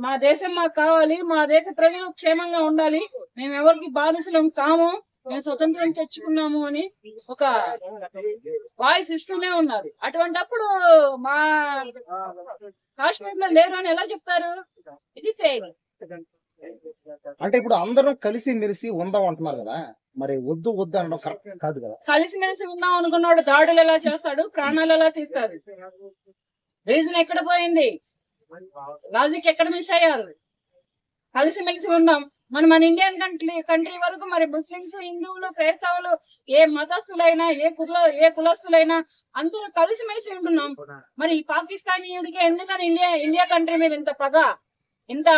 మా దేశం మాకు కావాలి, మా దేశ ప్రజలు క్షేమంగా ఉండాలి, మేము ఎవరికి బానిసలం కాము, మేము స్వతంత్రం తెచ్చుకున్నాము అని ఒక వాయిస్ ఇస్తూనే ఉన్నారు. అటువంటప్పుడు మా కాశ్మీర్ లో లేరు అని ఎలా చెప్తారు? ఇది ఫెయిల్. అంటే ఇప్పుడు అందరం కలిసి మెలిసి ఉందాం అంటున్నారు కదా, మరి వద్దు వద్దు అనడం కరెక్ట్ కాదు కదా. కలిసిమెలిసి ఉందాం అనుకున్నాడు దాడులు ఎలా చేస్తాడు, ప్రాణాలు ఎలా తీస్తాడు? రీజన్ ఎక్కడ పోయింది? లాజిక్ ఎక్కడ మిస్ అయ్యారు? కలిసిమెలిసి ఉందాం. మన ఇండియన్ కంట్రీ వరకు మరి ముస్లింస్, హిందువులు, క్రైస్తవులు, ఏ మతస్థులైనా, ఏ కులస్తులైనా అందరూ కలిసిమెలిసి ఉంటున్నాం. మరి పాకిస్తానీయుడికి ఎందుకని ఇండియా కంట్రీ మీద ఇంత పగ, ఇంత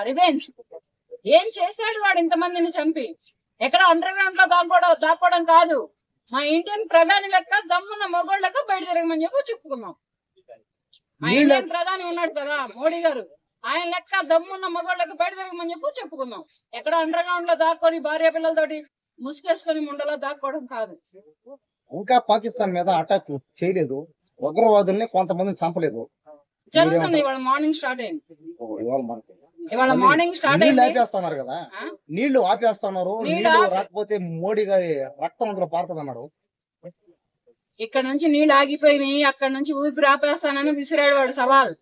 రివెంజ్? ఏం చేశాడు వాడు ఇంతమందిని చంపి? ఎక్కడ అండర్ గ్రౌండ్ లో దాక్కోవడం కాదు. మా ఇండియన్ ప్రధాని లెక్క దమ్మున్న మొగోళ్ళ లెక్క బయట తిరగమని చెప్పి చెప్పుకున్నాం. మా ఇండియన్ ప్రధాని ఉన్నాడు కదా మోడీ గారు, ఆయన లెక్క దమ్మున్న మగవాళ్ళకి బయట తిరగమని చెప్పి చెప్పుకున్నాం. ఎక్కడ అండర్ గ్రౌండ్ లో దాక్కొని భార్య పిల్లలతోటి ముసుగేసుకొని ముండలో దాక్కోవడం కాదు. ఇంకా పాకిస్తాన్ మీద అటాక్ చేయలేదు, ఉగ్రవాదుల్ని కొంతమందిని చంపలేదు. జరుగుతుంది. ఇవాళ మార్నింగ్ స్టార్ట్ అయింది. నీళ్లు ఆపేస్తున్నారు కదా, నీళ్లు ఆపేస్తున్నారు. నీళ్లు రాకపోతే మోడీ గారి రక్తం అందులో పారుతుంది అన్నారు. ఇక్కడ నుంచి నీళ్లు ఆగిపోయినాయి, అక్కడ నుంచి ఊపిరి ఆపేస్తానని విసిరాడు వాడు సవాల్.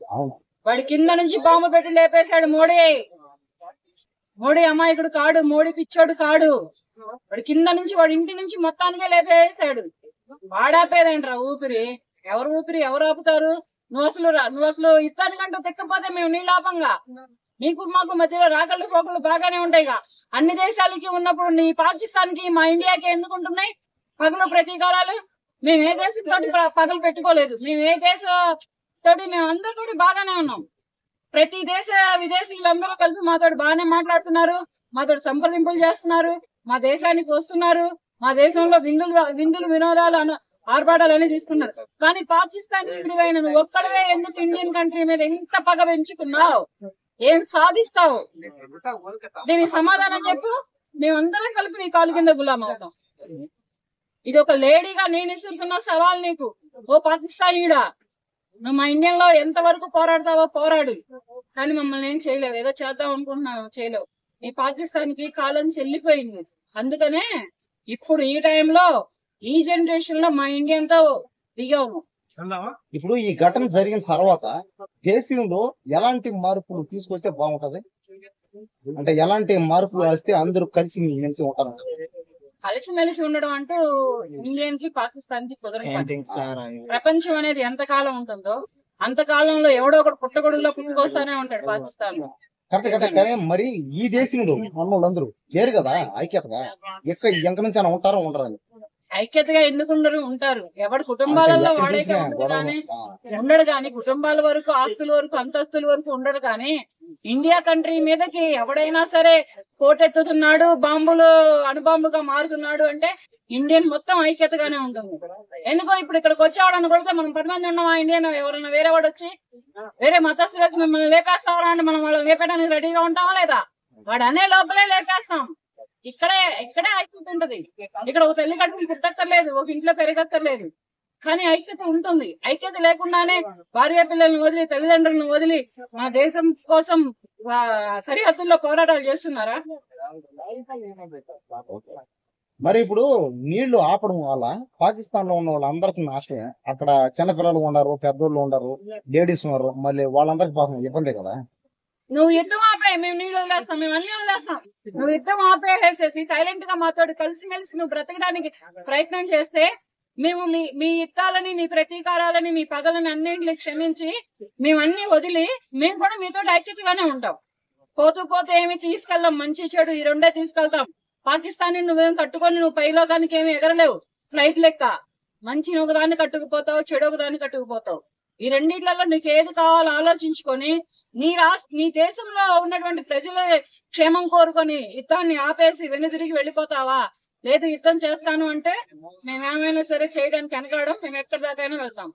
వాడి కింద నుంచి బాంబు పెట్టి లేపేశాడు మోడీ. మోడీ అమాయకుడు కాడు, మోడీ పిచ్చోడు కాడు. వాడి కింద నుంచి, వాడి ఇంటి నుంచి మొత్తానికే లేపేసాడు. వాడాపేదేంట్రా ఊపిరి? ఎవరు ఆపుతారు? నువ్వు అసలు యుద్ధానికంటూ తెక్కపోతే మేము నీళ్ళు ఆపంగా. నీకు మాకు మధ్యలో రాకళ్ళు పోకళ్ళు బాగానే ఉంటాయిగా. అన్ని దేశాలకి ఉన్నప్పుడు నీ పాకిస్తాన్ కి మా ఇండియాకి ఎందుకు ఉంటున్నాయి పగలు ప్రతీకారాలు? మేము ఏ దేశంతో పగలు పెట్టుకోలేదు. మేము ఏ దేశంతోటి, మేము అందరితోటి బాగానే ఉన్నాం. ప్రతి విదేశీయులందరూ కలిపి మాతో బాగానే మాట్లాడుతున్నారు, మాతో సంప్రదింపులు చేస్తున్నారు, మా దేశానికి వస్తున్నారు, మా దేశంలో విందులు వినోదాలు ఆర్భాటాలని తీసుకున్నారు. కానీ పాకిస్తాన్ ఇప్పుడైనా నువ్వు ఒక్కడవే ఎందుకు ఇండియన్ కంట్రీ మీద ఎంత పగ పెంచుకున్నావు? ఏం సాధిస్తావు? దీనికి సమాధానం చెప్పు. మేమందరం కలిపి నీ కాలు కింద గులాం అవుతాం. ఇది ఒక లేడీగా నేను ఇస్తున్న సవాల్ నీకు. ఓ పాకిస్తానీయుడా, నువ్వు మా ఇండియన్ లో ఎంత వరకు పోరాడతావో పోరాడు, కానీ మమ్మల్ని ఏం చేయలేవు. ఏదో చేద్దాం అనుకుంటున్నావు, చేయలేవు. ఈ పాకిస్తాన్ కి కాలం చెల్లిపోయింది. అందుకనే ఇప్పుడు ఈ టైంలో, ఈ జనరేషన్ లో మా ఇండియన్ తో దిగాము. ఇప్పుడు ఈ ఘటన జరిగిన తర్వాత దేశంలో ఎలాంటి మార్పులు తీసుకొస్తే బాగుంటది? అంటే ఎలాంటి మార్పులు వస్తే అందరూ కలిసి మెలిసి ఉంటారు? కలిసిమెలిసి ఉండడం అంటూ ఇండియన్ కి పాకిస్తాన్ కి కుదరదు. ప్రపంచం అనేది ఎంత కాలం ఉంటుందో అంతకాలంలో ఎవడో ఒకటి పుట్టగొడుగులో పుట్టుకొస్తానే ఉంటాడు పాకిస్తాన్ లో. కరెక్ట్. కానీ మరి ఈ దేశంలో అందరూ లేరు కదా ఐక్యతగా. ఎక్క నుంచి అయినా ఉంటారో ఉండరని. ఐక్యతగా ఎందుకు ఉంటారు? ఎవరి కుటుంబాలలో వాడైతే ఉండడు కానీ, కుటుంబాల వరకు, ఆస్తుల వరకు, అంతస్తుల వరకు ఉండడు. కానీ ఇండియా కంట్రీ మీదకి ఎవడైనా సరే కోటెత్తుతున్నాడు, బాంబులు అణుబాంబుగా మారుతున్నాడు అంటే ఇండియన్ మొత్తం ఐక్యతగానే ఉంటుంది. ఎందుకో ఇప్పుడు ఇక్కడికి వచ్చేవాడని కొడితే మనం 10 మంది ఉన్నామా ఇండియన్? ఎవరన్నా వేరే వాడు వచ్చి, వేరే మతస్థులు వచ్చి మిమ్మల్ని లేపేస్తావా అంటే మనం వాళ్ళని లేపేయడానికి రెడీగా ఉంటామా లేదా? వాడు అనే లోపలే లేపేస్తాం. ఇక్కడే ఐక్యత ఉంటది. ఇక్కడ ఒక తల్లి కడుపులు పుట్టక్కర్లేదు, ఒక ఇంట్లో పెరగక్కర్లేదు, కానీ ఐక్యత ఉంటుంది. ఐక్యత లేకుండానే భార్య పిల్లల్ని వదిలి, తల్లిదండ్రులను వదిలి మన దేశం కోసం సరిహద్దుల్లో పోరాటాలు చేస్తున్నారా? మరి ఇప్పుడు నీళ్లు ఆపడం వల్ల పాకిస్తాన్ లో ఉన్న వాళ్ళందరికీ నాశనమే. అక్కడ చిన్నపిల్లలు ఉన్నారు, పెద్దోళ్ళు ఉన్నారు, లేడీస్ ఉన్నారు, మళ్ళీ వాళ్ళందరికీ పాపం ఇబ్బంది కదా. నువ్వు యుద్ధం ఆపే, మేము నీళ్ళు వదిలేస్తాం, మేము అన్ని వదిలేస్తాం. నువ్వు యుద్ధం ఆపేసేసి సైలెంట్ గా మాతో కలిసిమెలిసి నువ్వు బ్రతకడానికి ప్రయత్నం చేస్తే మేము మీ యుద్ధాలని, మీ ప్రతీకారాలని, మీ పగలని అన్నింటిని క్షమించి మేమన్నీ వదిలి మేము కూడా మీతో ఐక్యతగానే ఉంటాం. పోతే ఏమి తీసుకెళ్దాం, మంచి చెడు ఈ రెండే తీసుకెళ్తాం. పాకిస్తాన్ నువ్వేం కట్టుకొని నువ్వు పైలోకానికి ఏమి ఎగరలేవు. ఫ్లైట్ లెక్క మంచి ఒకదాన్ని కట్టుకుపోతావు, చెడు ఒకదాన్ని కట్టుకుపోతావు. ఈ రెండిట్లలో నీకు ఏది కావాలో ఆలోచించుకొని నీ దేశంలో ఉన్నటువంటి ప్రజల క్షేమం కోరుకొని యుద్ధాన్ని ఆపేసి వెనుదిరిగి వెళ్ళిపోతావా? లేదు యుద్ధం చేస్తాను అంటే మేమేమైనా సరే చేయడానికి వెనకాడం, మేము ఎక్కడి దాకైనా వెళ్తాం.